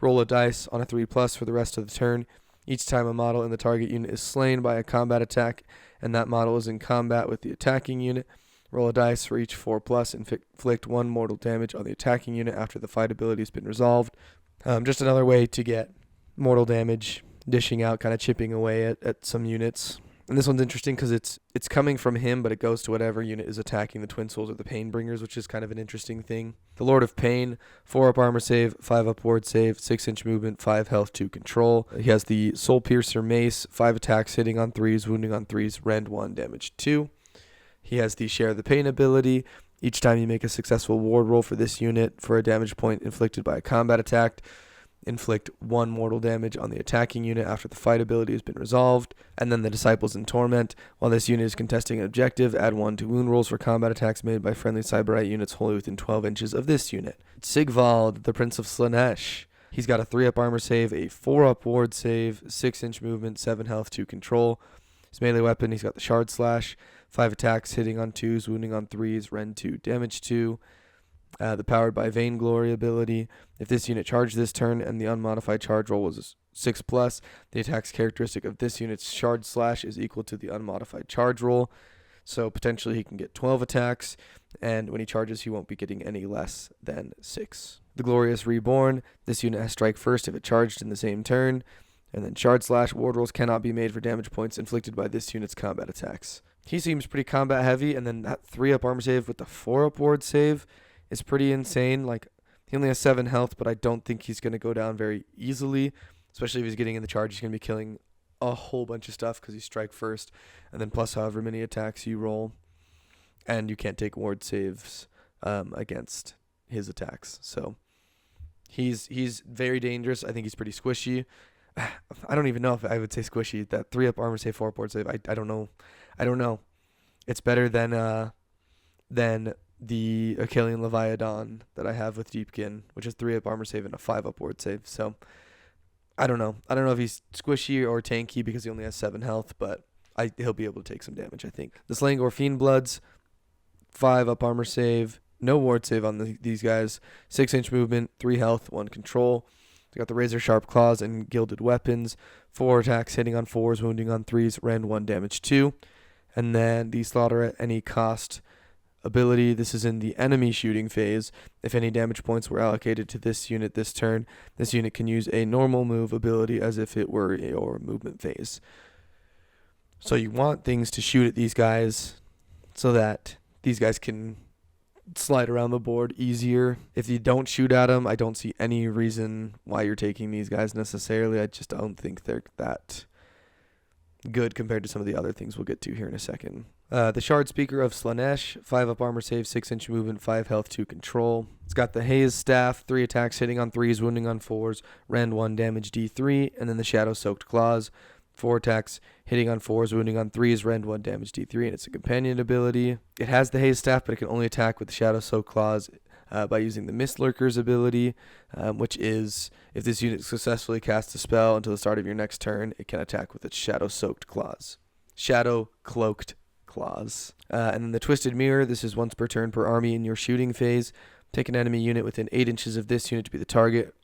Roll a dice on a 3+ for the rest of the turn. Each time a model in the target unit is slain by a combat attack and that model is in combat with the attacking unit, roll a dice for each 4+ and inflict 1 mortal damage on the attacking unit after the fight ability has been resolved. Just another way to get mortal damage, dishing out, kind of chipping away at some units. And this one's interesting because it's coming from him, but it goes to whatever unit is attacking the Twin Souls or the Painbringers, which is kind of an interesting thing. The Lord of Pain, 4 up armor save, 5 up ward save, 6-inch movement, 5 health, 2 control. He has the Soul Piercer Mace, 5 attacks, hitting on 3s, wounding on 3s, rend 1, damage 2. He has the Share the Pain ability. Each time you make a successful ward roll for this unit for a damage point inflicted by a combat attack, inflict 1 mortal damage on the attacking unit after the fight ability has been resolved. And then the Disciples in Torment. While this unit is contesting an objective, add 1 to wound rolls for combat attacks made by friendly Cyberite units wholly within 12 inches of this unit. Sigvald, the Prince of Slaanesh. He's got a 3 up armor save, a 4 up ward save, 6-inch movement, 7 health, 2 control. His melee weapon, he's got the Shard Slash, 5 attacks, hitting on 2s, wounding on 3s, rend 2, damage 2. The Powered by Vainglory ability. If this unit charged this turn and the unmodified charge roll was 6+, the attack's characteristic of this unit's Shard Slash is equal to the unmodified charge roll. So potentially he can get 12 attacks, and when he charges he won't be getting any less than 6. The Glorious Reborn. This unit has strike first if it charged in the same turn, and then Shard Slash ward rolls cannot be made for damage points inflicted by this unit's combat attacks. He seems pretty combat heavy, and then that 3 up armor save with the 4 up ward save is pretty insane. Like, he only has 7 health, but I don't think he's going to go down very easily, especially if he's getting in the charge. He's going to be killing a whole bunch of stuff because he's strike first, and then plus however many attacks you roll, and you can't take ward saves against his attacks. So he's very dangerous. I think he's pretty squishy. I don't even know if I would say squishy. That 3 up armor save, 4 up ward save, I don't know. It's better than the Achillean Leviathan that I have with Deepkin, which is 3 up armor save and a 5 up ward save. So I don't know if he's squishy or tanky because he only has 7 health, but he'll be able to take some damage, I think. The Slangor Fiendbloods, 5 up armor save, no ward save on these guys, 6-inch movement, 3 health, 1 control. They got the Razor Sharp Claws and Gilded Weapons, 4 attacks, hitting on 4s, wounding on 3s, rend 1, damage 2. And then the Slaughter at Any Cost ability. This is in the enemy shooting phase. If any damage points were allocated to this unit this turn, this unit can use a normal move ability as if it were your movement phase. So you want things to shoot at these guys so that these guys can slide around the board easier. If you don't shoot at them, I don't see any reason why you're taking these guys necessarily. I just don't think they're that good compared to some of the other things we'll get to here in a second. The Shard Speaker of Slaanesh, 5 up armor save, 6-inch movement, 5 health, 2 control. It's got the Haze Staff, 3 attacks, hitting on 3s, wounding on 4s, rend 1, damage D3, and then the Shadow Soaked Claws, 4 attacks, hitting on 4s, wounding on 3s, rend 1, damage D3, and it's a companion ability. It has the Haze Staff, but it can only attack with the Shadow Soaked Claws by using the Mist Lurkers ability, which is, if this unit successfully casts a spell until the start of your next turn, it can attack with its Shadow Soaked Claws. Shadow Cloaked Claws. And then the Twisted Mirror, this is once per turn per army in your shooting phase. Take an enemy unit within 8 inches of this unit to be the target.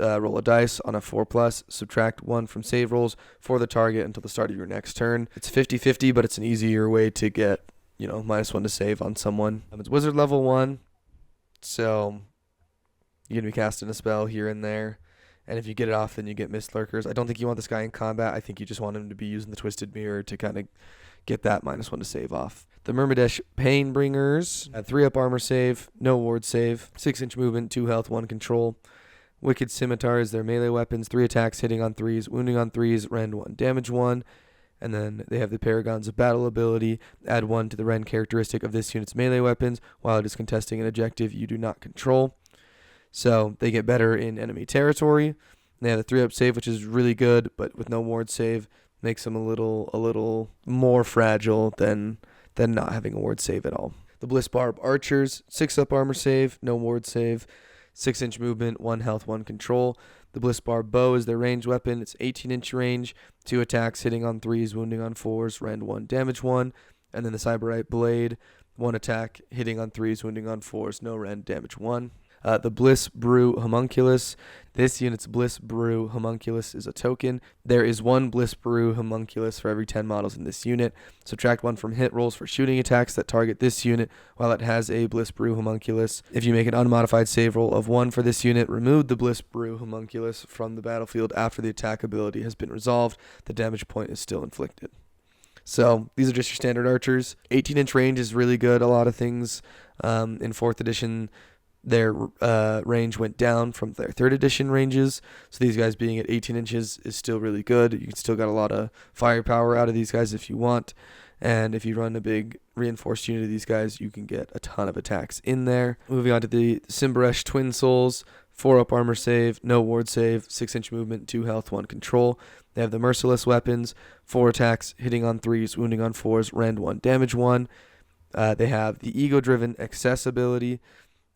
Roll a dice on a 4+, subtract 1 from save rolls for the target until the start of your next turn. It's 50-50, but it's an easier way to get, -1 to save on someone. It's wizard level 1, so you're going to be casting a spell here and there. And if you get it off, then you get Mist Lurkers. I don't think you want this guy in combat. I think you just want him to be using the Twisted Mirror to kind of get that -1 to save off. The Myrmidesh Painbringers had 3-up armor save, no ward save, 6-inch movement, 2 health, 1 control. Wicked Scimitars, their melee weapons, 3 attacks, hitting on 3s, wounding on 3s, rend 1, damage 1. And then they have the Paragons of Battle ability, add 1 to the rend characteristic of this unit's melee weapons while it is contesting an objective you do not control. So they get better in enemy territory. They have the 3-up save, which is really good, but with no ward save, makes them a little more fragile than not having a ward save at all. The Bliss Barb Archers, 6-up armor save, no ward save, 6-inch movement, 1 health, 1 control. The Bliss Barb Bow is their ranged weapon. It's 18-inch range, 2 attacks, hitting on 3s, wounding on 4s, rend 1, damage 1. And then the Cyberite Blade, 1 attack, hitting on 3s, wounding on 4s, no rend, damage 1. The Bliss Brew Homunculus. This unit's Bliss Brew Homunculus is a token. There is 1 Bliss Brew Homunculus for every 10 models in this unit. Subtract 1 from hit rolls for shooting attacks that target this unit while it has a Bliss Brew Homunculus. If you make an unmodified save roll of 1 for this unit, remove the Bliss Brew Homunculus from the battlefield after the attack ability has been resolved. The damage point is still inflicted. So these are just your standard archers. 18-inch range is really good. A lot of things in 4th edition, their range went down from their 3rd edition ranges. So these guys being at 18 inches is still really good. You can still got a lot of firepower out of these guys if you want. And if you run a big reinforced unit of these guys, you can get a ton of attacks in there. Moving on to the Simbaresh Twin Souls. 4-up armor save, no ward save, 6-inch movement, 2 health, 1 control. They have the Merciless weapons, 4 attacks, hitting on 3s, wounding on 4s, rend 1, damage 1. They have the Ego-driven Accessibility.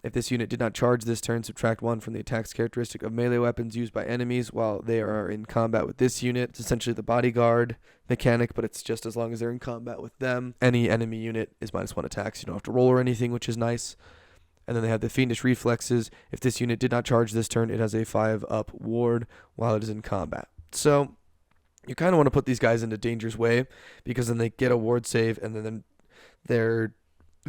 If this unit did not charge this turn, subtract 1 from the attack's characteristic of melee weapons used by enemies while they are in combat with this unit. It's essentially the bodyguard mechanic, but it's just as long as they're in combat with them. Any enemy unit is -1 attacks. You don't have to roll or anything, which is nice. And then they have the Fiendish Reflexes. If this unit did not charge this turn, it has a 5-up ward while it is in combat. So you kind of want to put these guys into danger's way because then they get a ward save and then they're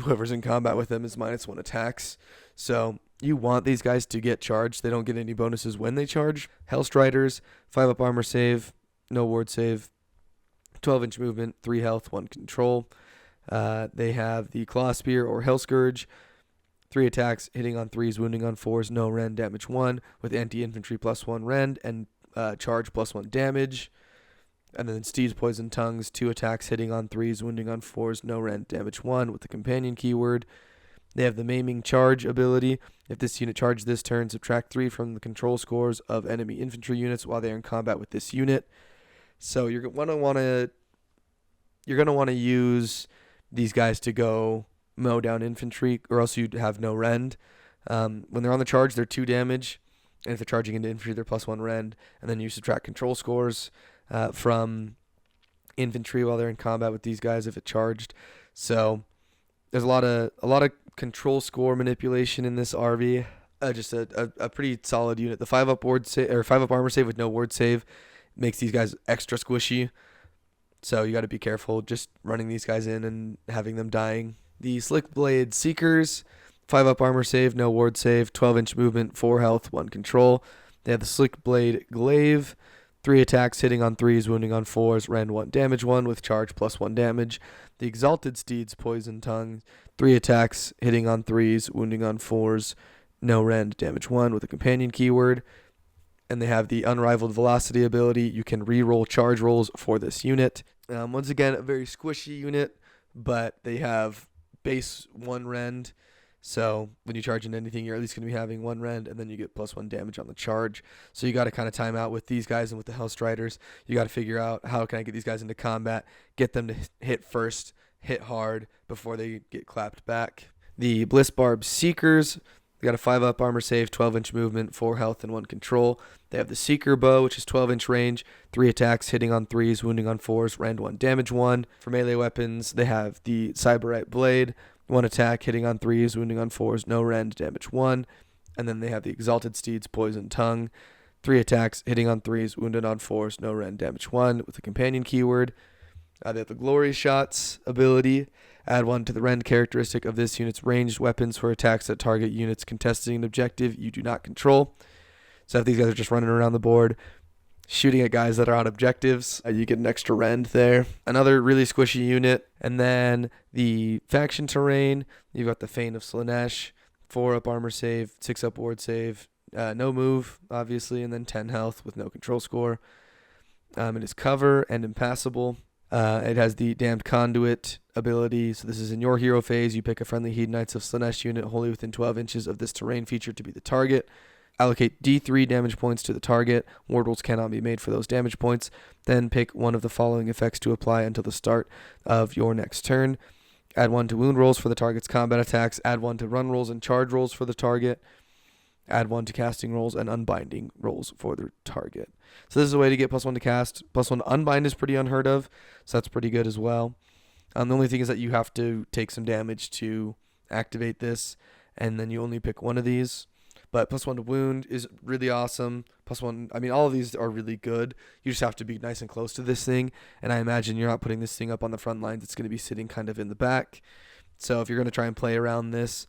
whoever's in combat with them is -1 attacks. So you want these guys to get charged. They don't get any bonuses when they charge. Hellstriders, 5-up armor save, no ward save, 12-inch movement, 3 health, 1 control. They have the Claw Spear or Hell Scourge, 3 attacks, hitting on 3s, wounding on 4s, no rend, damage 1, with anti-infantry +1 rend and charge +1 damage. And then Steed's Poison Tongues, 2 attacks, hitting on 3s, wounding on 4s, no rend, damage 1, with the companion keyword. They have the Maiming Charge ability. If this unit charges this turn, subtract 3 from the control scores of enemy infantry units while they are in combat with this unit. So you're gonna want to use these guys to go mow down infantry, or else you'd have no rend. When they're on the charge, they're 2 damage, and if they're charging into infantry, they're +1 rend. And then you subtract control scores from infantry while they're in combat with these guys if it charged. So there's a lot of control score manipulation in this RV. Just a pretty solid unit. The 5-up ward save or 5-up armor save with no ward save makes these guys extra squishy. So you got to be careful just running these guys in and having them dying. The Slick Blade Seekers, 5-up armor save, no ward save, 12-inch movement, 4 health, 1 control. They have the Slick Blade Glaive, 3 attacks, hitting on 3s, wounding on 4s, rend 1, damage 1, with charge +1 damage. The Exalted Steed's Poison Tongue, 3 attacks, hitting on 3s, wounding on 4s, no rend, damage 1, with a companion keyword. And they have the Unrivaled Velocity ability. You can re-roll charge rolls for this unit. Once again, a very squishy unit, but they have base 1 rend. So when you charge into anything, you're at least going to be having 1 rend, and then you get +1 damage on the charge. So you got to kind of time out with these guys and with the Hellstriders. You got to figure out how can I get these guys into combat, get them to hit first, hit hard before they get clapped back. The Bliss Barb Seekers, they got a 5-up armor save, 12-inch movement, 4 health, and 1 control. They have the Seeker Bow, which is 12-inch range, 3 attacks, hitting on 3s, wounding on 4s, rend 1, damage 1. For melee weapons, they have the Cyberite Blade, 1 attack, hitting on 3s, wounding on 4s, no rend, damage 1. And then they have the Exalted Steed's Poison Tongue, 3 attacks, hitting on 3s, wounded on 4s, no rend, damage 1, with the companion keyword. They have the Glory Shots ability. Add 1 to the rend characteristic of this unit's ranged weapons for attacks that target units contesting an objective you do not control. So if these guys are just running around the board shooting at guys that are on objectives. You get an extra rend there. Another really squishy unit. And then the faction terrain, you've got the Hedonites of Slaanesh, 4 up armor save, 6 up ward save, no move, obviously, and then 10 health with no control score. It is cover and impassable. It has the Damned Conduit ability. So this is in your hero phase. You pick a friendly Hedonites of Slaanesh unit wholly within 12 inches of this terrain feature to be the target. Allocate D3 damage points to the target. Ward rolls cannot be made for those damage points. Then pick one of the following effects to apply until the start of your next turn. Add 1 to wound rolls for the target's combat attacks. Add 1 to run rolls and charge rolls for the target. Add 1 to casting rolls and unbinding rolls for the target. So this is a way to get +1 to cast. +1 to unbind is pretty unheard of, so that's pretty good as well. The only thing is that you have to take some damage to activate this, and then you only pick one of these. But +1 to wound is really awesome. +1, I mean, all of these are really good. You just have to be nice and close to this thing, and I imagine you're not putting this thing up on the front lines. It's going to be sitting kind of in the back. So if you're going to try and play around this,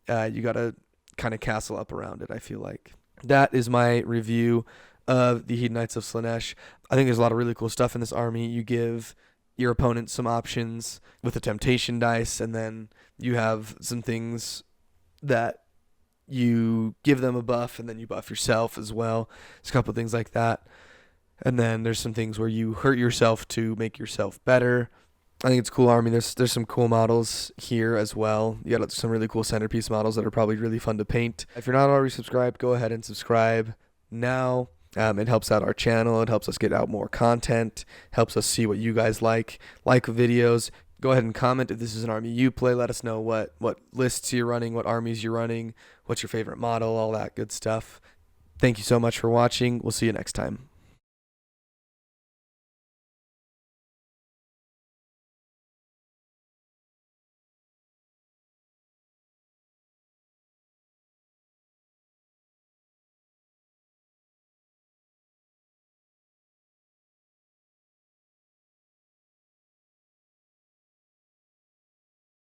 you got to kind of castle up around it, I feel like. That is my review of the Hedonites of Slaanesh. I think there's a lot of really cool stuff in this army. You give your opponent some options with a temptation dice, and then you have some things that you give them a buff, and then you buff yourself as well. There's a couple of things like that. And then there's some things where you hurt yourself to make yourself better. I think it's a cool army. There's some cool models here as well. You got some really cool centerpiece models that are probably really fun to paint. If you're not already subscribed, go ahead and subscribe now. It helps out our channel. It helps us get out more content. Helps us see what you guys like videos. Go ahead and comment if this is an army you play. Let us know what lists you're running, what armies you're running, what's your favorite model, all that good stuff. Thank you so much for watching. We'll see you next time.